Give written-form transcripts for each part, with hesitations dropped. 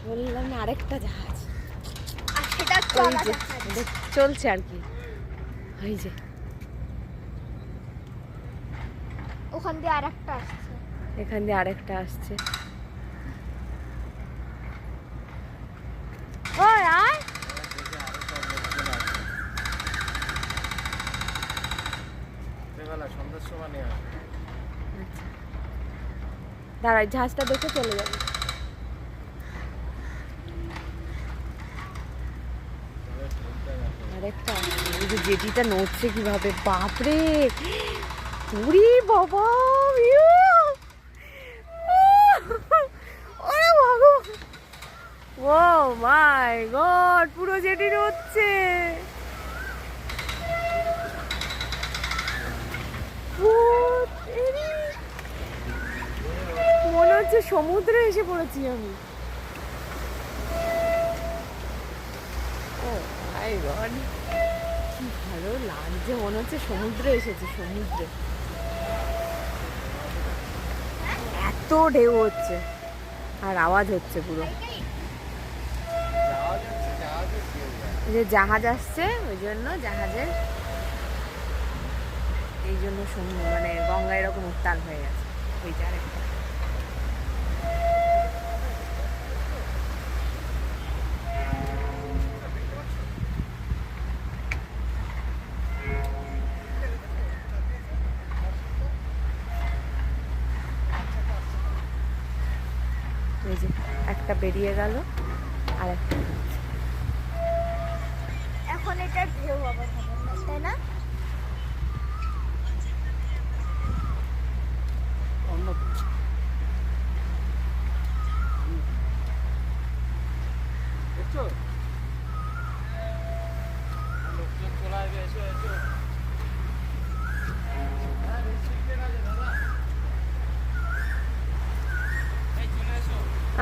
বললাম না আরেকটা জাহাজ, আর সেটা চলছে আর কি। ওই যে ওখান দিয়ে আরেকটা আসছে, এখান দিয়ে আরেকটা আসছে। ওই আয়, দাঁড়াই জাহাজটা দেখে চলে যাবে। আরেকটা এই যে জেটিটা নড়ছে কিভাবে, বাপরে উরি বাবা, ওরে বাবা, ও মাই গড, পুরো জেটি নড়ছে। মনে হচ্ছে সমুদ্রে এসে পড়েছি আমি। ও মাই গড, কি ভালো লাগছে, মনে হচ্ছে সমুদ্রে এসেছে, সমুদ্রে। এত ঢেউ হচ্ছে আর আওয়াজ হচ্ছে পুরো, যে জাহাজ আসছে ওই জন্য, জাহাজের এই জন্য মানে গঙ্গা এরকম উত্তাল হয়ে গেছে। ওই যে আরেকটা, এই যে একটা বেরিয়ে গেল আর একটা, এখন এটা ঢেউ আবার হবে না, তাই না?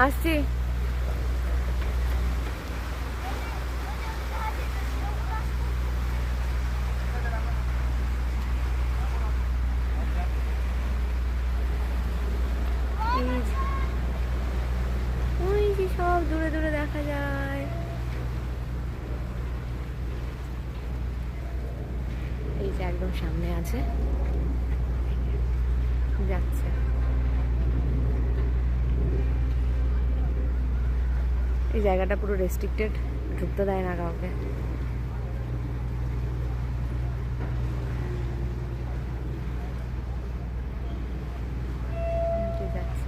আসছি। ওই যে সব দূরে দূরে দেখা যায়, এই যে একদম সামনে আছে, যাচ্ছে। এই জায়গাটা পুরো রেস্ট্রিক্টেড, ঢুকতে দেয় না কাউকে। যাচ্ছে।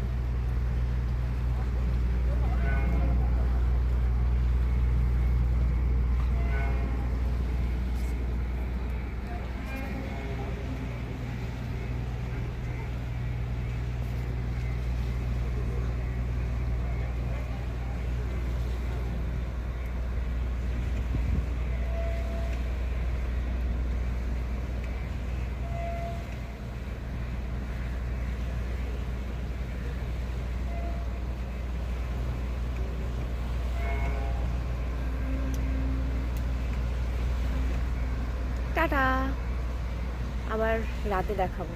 টাটা, আবার রাতে দেখাবো।